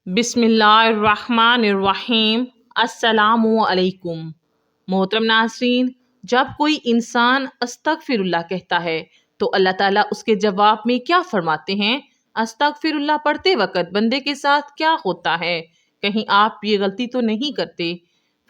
बिस्मिल्लाहिर्रहमानिर्रहीम। अस्सलामुअलैकुम। मोहतरम नाज़रीन, जब कोई इंसान अस्तगफिरुल्लाह कहता है तो अल्लाह ताला उसके जवाब में क्या फरमाते हैं? अस्तगफिरुल्लाह पढ़ते वक़्त बंदे के साथ क्या होता है? कहीं आप ये गलती तो नहीं करते?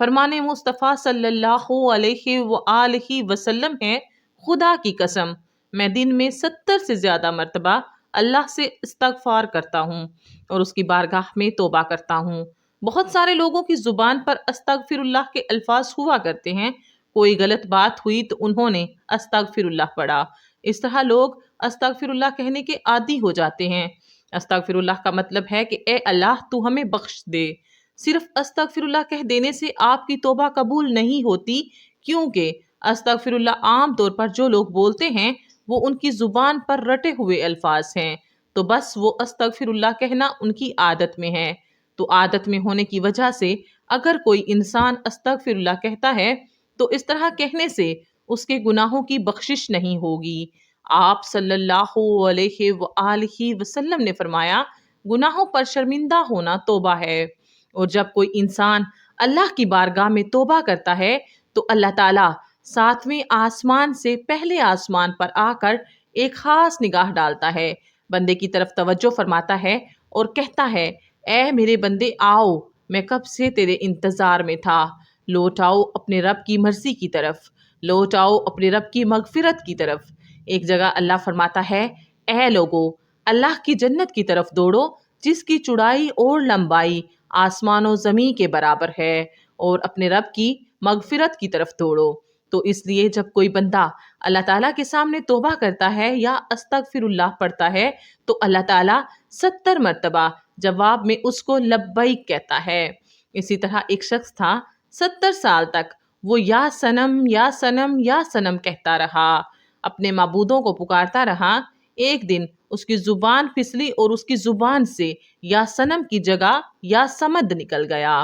फरमाने मुस्तफ़ा सल्लल्लाहु अलैहि वआलिहि वसल्लम है, खुदा की कसम मैं दिन में 70 से ज़्यादा मर्तबा अल्लाह से इस्तगफार करता हूँ और उसकी बारगाह में तौबा करता हूँ। बहुत सारे लोगों की ज़ुबान पर अस्तगफिरुल्लाह के अल्फाज हुआ करते हैं। कोई गलत बात हुई तो उन्होंने अस्तगफिरुल्लाह पढ़ा। इस तरह लोग अस्तगफिरुल्लाह कहने के आदी हो जाते हैं। अस्तगफिरुल्लाह का मतलब है कि ए अल्लाह तू हमें बख्श दे। सिर्फ अस्तगफिरुल्लाह कह देने से आपकी तौबा कबूल नहीं होती, क्योंकि अस्तगफिरुल्लाह आम तौर पर जो लोग बोलते हैं वो उनकी ज़ुबान पर रटे हुए अल्फाज हैं, तो बस वो अस्तगफिरुल्लाह कहना उनकी आदत में है। तो आदत में होने की वजह से अगर कोई इंसान अस्तगफिरुल्लाह कहता है तो इस तरह कहने से उसके गुनाहों की बख्शिश नहीं होगी। आप सल्लल्लाहु अलैहि वसल्लम ने फरमाया, गुनाहों पर शर्मिंदा होना तौबा है। और जब कोई इंसान अल्लाह की बारगाह में तौबा करता है तो अल्लाह ताला 7वें आसमान से पहले आसमान पर आकर एक खास निगाह डालता है, बंदे की तरफ तवज्जो फरमाता है और कहता है, ए मेरे बंदे आओ, मैं कब से तेरे इंतज़ार में था। लौट आओ अपने रब की मर्जी की तरफ, लौट आओ अपने रब की मगफिरत की तरफ। एक जगह अल्लाह फरमाता है, ए लोगो, अल्लाह की जन्नत की तरफ दौड़ो जिसकी चौड़ाई और लंबाई आसमानों ज़मीं के बराबर है, और अपने रब की मगफिरत की तरफ दौड़ो। तो इसलिए जब कोई बंदा अल्लाह ताला के सामने तौबा करता है या अस्तगफिरुल्लाह पढ़ता है तो अल्लाह ताला 70 मर्तबा जवाब में उसको लब्बैक कहता है। इसी तरह एक शख्स था, 70 साल तक वो या सनम या सनम या सनम कहता रहा, अपने माबूदों को पुकारता रहा। एक दिन उसकी जुबान फिसली और उसकी जुबान से या सनम की जगह या समद निकल गया।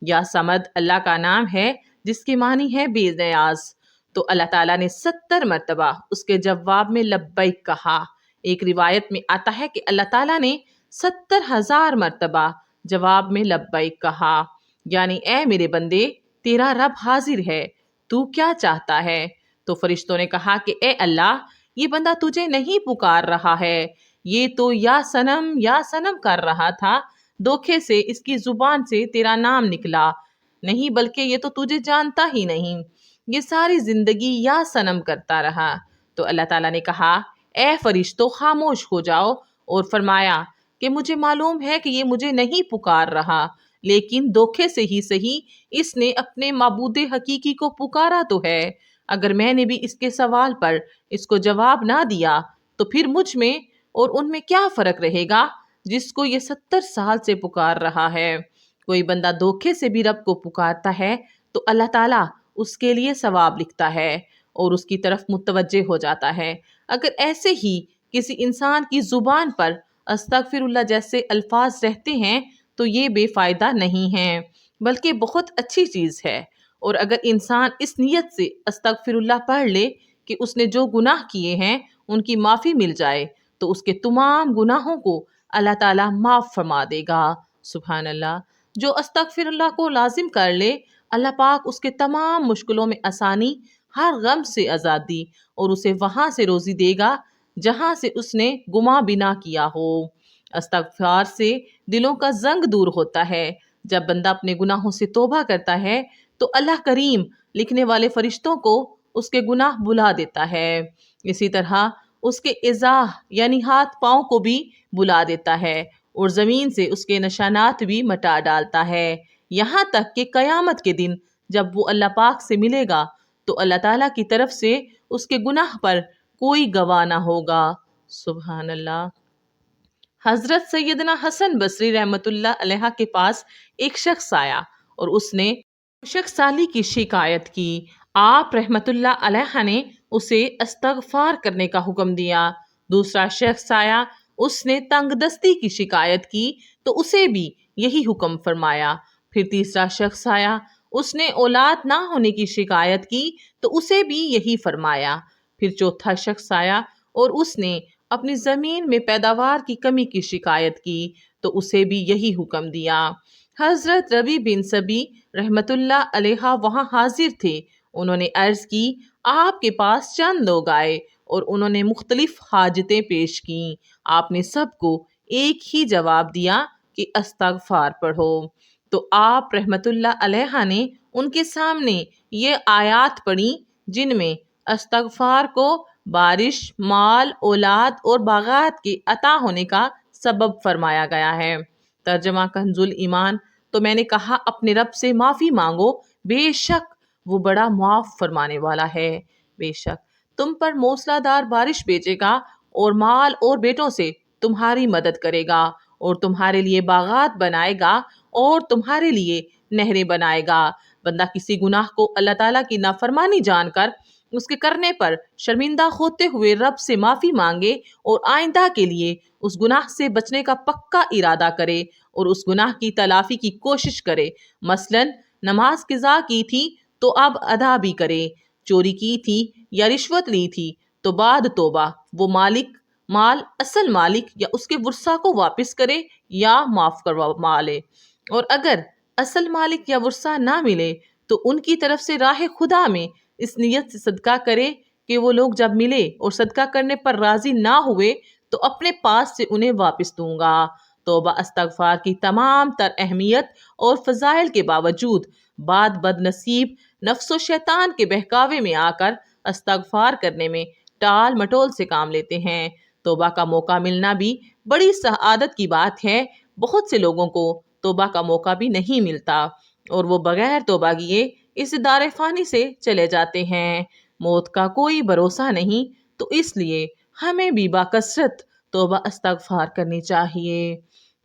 या समद अल्लाह का नाम है जिसकी मानी है बेनियाज। तो अल्लाह ताला ने 70 मर्तबा उसके जवाब में लब्बैक कहा। एक रिवायत में आता है कि अल्लाह ताला ने 70,000 मर्तबा जवाब में लब्बैक कहा, यानी ए मेरे बंदे, तेरा रब हाजिर है, तू क्या चाहता है? तो फरिश्तों ने कहा कि ए अल्लाह, ये बंदा तुझे नहीं पुकार रहा है, ये तो या सनम कर रहा था, धोखे से इसकी जुबान से तेरा नाम निकला, नहीं बल्कि ये तो तुझे जानता ही नहीं, ये सारी जिंदगी या सनम करता रहा। तो अल्लाह ताला ने कहा, ए फरिश्तों खामोश हो जाओ, और फरमाया कि मुझे मालूम है कि ये मुझे नहीं पुकार रहा, लेकिन धोखे से ही सही इसने अपने माबूद हकीकी को पुकारा तो है। अगर मैंने भी इसके सवाल पर इसको जवाब ना दिया तो फिर मुझ में और उनमें क्या फ़र्क रहेगा जिसको ये 70 साल से पुकार रहा है। कोई बंदा धोखे से भी रब को पुकारता है तो अल्लाह ताला उसके लिए सवाब लिखता है और उसकी तरफ मुतवज्जे हो जाता है। अगर ऐसे ही किसी इंसान की ज़ुबान पर अस्तगफिरुल्लाह जैसे अल्फाज रहते हैं तो ये बेफ़ायदा नहीं है, बल्कि बहुत अच्छी चीज़ है। और अगर इंसान इस नीयत से अस्तगफिरुल्लाह पढ़ ले कि उसने जो गुनाह किए हैं उनकी माफ़ी मिल जाए तो उसके तमाम गुनाहों को अल्लाह ताला माफ़ फरमा देगा। सुभान अल्लाह। जो अस्तगफिरुल्लाह को लाजिम कर ले, अल्लाह पाक उसके तमाम मुश्किलों में आसानी, हर गम से आज़ादी और उसे वहाँ से रोज़ी देगा जहाँ से उसने गुमा बिना किया हो। अस्तगफार से दिलों का जंग दूर होता है। जब बंदा अपने गुनाहों से तौबा करता है तो अल्लाह करीम लिखने वाले फरिश्तों को उसके गुनाह बुला देता है। इसी तरह उसके इज़ाह यानी हाथ पाँव को भी बुला देता है और ज़मीन से उसके निशानात भी मिटा डालता है, यहाँ तक कि क़यामत के दिन जब वो अल्लाह पाक से मिलेगा तो अल्लाह ताला की तरफ से उसके गुनाह पर कोई गवाह ना होगा। सुभान अल्लाह। हज़रत सैयदना हसन बसरी रहमतुल्लाह अलैहा के पास एक शख्स आया और उसने शख्साली की शिकायत की। आप रहमतुल्लाह अलैहा ने उसे इस्तगफार करने का हुक्म दिया। दूसरा शख्स आया, उसने तंगदस्ती की शिकायत की तो उसे भी यही हुक्म फरमाया। फिर तीसरा शख्स आया, उसने औलाद ना होने की शिकायत की तो उसे भी यही फरमाया। फिर चौथा शख्स आया और उसने اپنی زمین میں پیداوار کی کمی کی شکایت کی تو اسے بھی یہی حکم دیا۔ حضرت ربی بن سبی رحمت اللہ علیہ وہاں حاضر تھے۔ انہوں نے عرض کی، آپ کے پاس چند لوگ آئے اور انہوں نے مختلف حاجتیں پیش کیں۔ آپ نے سب کو ایک ہی جواب دیا کہ استغفار پڑھو۔ تو آپ رحمت اللہ علیہ نے ان کے سامنے یہ آیات پڑھی جن میں استغفار کو بارش، مال، اولاد اور باغات کے عطا ہونے کا سبب فرمایا گیا ہے۔ ترجمہ کنز ایمان۔ تو میں نے کہا، اپنے رب سے معافی مانگو، بے شک وہ بڑا معاف فرمانے والا ہے۔ بے شک تم پر موسلا دار بارش بھیجے گا اور مال اور بیٹوں سے تمہاری مدد کرے گا اور تمہارے لیے باغات بنائے گا اور تمہارے لیے نہریں بنائے گا۔ بندہ کسی گناہ کو اللہ تعالیٰ کی نافرمانی جان کر اس کے کرنے پر شرمندہ ہوتے ہوئے رب سے معافی مانگے اور آئندہ کے لیے اس گناہ سے بچنے کا پکا ارادہ کرے اور اس گناہ کی تلافی کی کوشش کرے، مثلا نماز قضا کی تھی تو اب ادا بھی کرے، چوری کی تھی یا رشوت لی تھی تو بعد توبہ وہ مال اصل مالک یا اس کے ورثہ کو واپس کرے یا معاف کروا لے، اور اگر اصل مالک یا ورثہ نہ ملے تو ان کی طرف سے راہ خدا میں اس نیت سے صدقہ کرے کہ وہ لوگ جب ملے اور صدقہ کرنے پر راضی نہ ہوئے تو اپنے پاس سے انہیں واپس دوں گا۔ توبہ استغفار کی تمام تر اہمیت اور فضائل کے باوجود بعد بد نصیب نفس و شیطان کے بہکاوے میں آ کر استغفار کرنے میں ٹال مٹول سے کام لیتے ہیں۔ توبہ کا موقع ملنا بھی بڑی سعادت کی بات ہے۔ بہت سے لوگوں کو توبہ کا موقع بھی نہیں ملتا اور وہ بغیر توبہ کیے اس دار فانی سے چلے جاتے ہیں۔ موت کا کوئی بھروسہ نہیں، تو اس لیے ہمیں بھی باکثرت توبہ استغفار کرنی چاہیے۔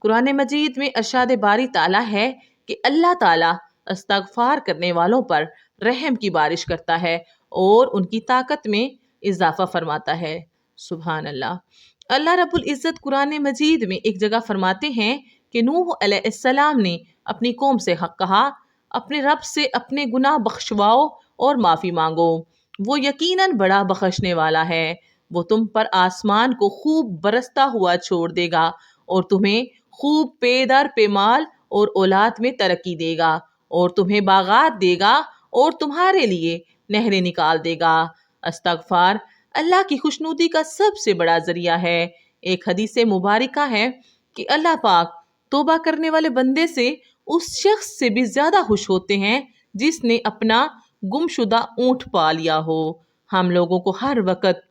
قرآن مجید میں ارشاد باری تعالیٰ ہے کہ اللہ تعالیٰ استغفار کرنے والوں پر رحم کی بارش کرتا ہے اور ان کی طاقت میں اضافہ فرماتا ہے۔ سبحان اللہ۔ اللہ رب العزت قرآن مجید میں ایک جگہ فرماتے ہیں کہ نوح علیہ السلام نے اپنی قوم سے کہا، اپنے رب سے اپنے گناہ بخشواؤ اور معافی مانگو، وہ یقیناً بڑا بخشنے والا ہے۔ وہ تم پر آسمان کو خوب برستا ہوا چھوڑ دے گا اور تمہیں خوب پے در پے مال اور اولاد میں ترقی دے گا اور تمہیں باغات دے گا اور تمہارے لیے نہریں نکال دے گا۔ استغفار اللہ کی خوشنودی کا سب سے بڑا ذریعہ ہے۔ ایک حدیث مبارکہ ہے کہ اللہ پاک توبہ کرنے والے بندے سے اس شخص سے بھی زیادہ خوش ہوتے ہیں جس نے اپنا گم شدہ اونٹ پا لیا ہو۔ ہم لوگوں کو ہر وقت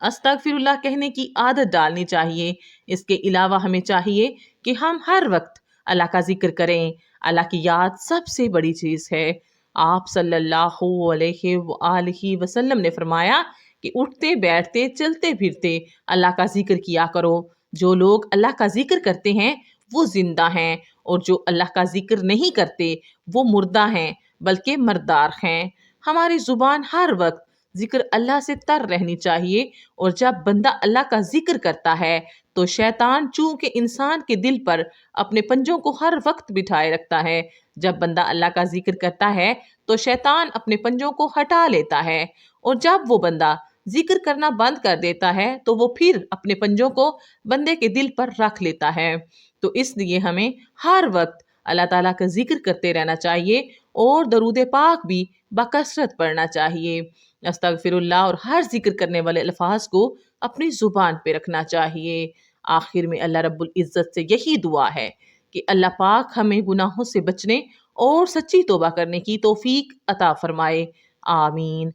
استغفر اللہ کہنے کی عادت ڈالنی چاہیے۔ اس کے علاوہ ہمیں چاہیے کہ ہم ہر وقت اللہ کا ذکر کریں۔ اللہ کی یاد سب سے بڑی چیز ہے۔ آپ صلی اللہ علیہ وآلہ وسلم نے فرمایا کہ اٹھتے بیٹھتے چلتے پھرتے اللہ کا ذکر کیا کرو۔ جو لوگ اللہ کا ذکر کرتے ہیں وہ زندہ ہیں اور جو اللہ کا ذکر نہیں کرتے وہ مردہ ہیں بلکہ مردار ہیں۔ ہماری زبان ہر وقت ذکر اللہ سے تر رہنی چاہیے، اور جب بندہ اللہ کا ذکر کرتا ہے تو شیطان چونکہ انسان کے دل پر اپنے پنجوں کو ہر وقت بٹھائے رکھتا ہے، جب بندہ اللہ کا ذکر کرتا ہے تو شیطان اپنے پنجوں کو ہٹا لیتا ہے، اور جب وہ بندہ ذکر کرنا بند کر دیتا ہے تو وہ پھر اپنے پنجوں کو بندے کے دل پر رکھ لیتا ہے۔ تو اس لیے ہمیں ہر وقت اللہ تعالیٰ کا ذکر کرتے رہنا چاہیے اور درود پاک بھی بکثرت پڑھنا چاہیے۔ استغفر اللہ اور ہر ذکر کرنے والے الفاظ کو اپنی زبان پہ رکھنا چاہیے۔ آخر میں اللہ رب العزت سے یہی دعا ہے کہ اللہ پاک ہمیں گناہوں سے بچنے اور سچی توبہ کرنے کی توفیق عطا فرمائے۔ آمین۔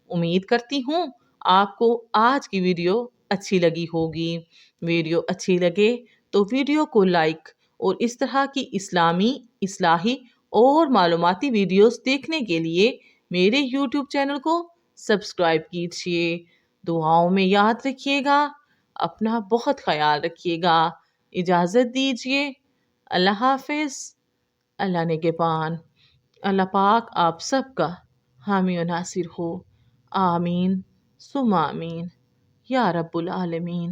امید کرتی ہوں آپ کو آج کی ویڈیو اچھی لگی ہوگی۔ ویڈیو اچھی لگے تو ویڈیو کو لائک اور اس طرح کی اسلامی، اصلاحی اور معلوماتی ویڈیوز دیکھنے کے لیے میرے یوٹیوب چینل کو سبسکرائب کیجیے۔ دعاؤں میں یاد رکھیے گا، اپنا بہت خیال رکھیے گا۔ اجازت دیجیے۔ اللہ حافظ۔ اللہ نگہبان۔ اللہ پاک آپ سب کا حامی و ناصر ہو۔ آمین ثم آمین یا رب العالمین۔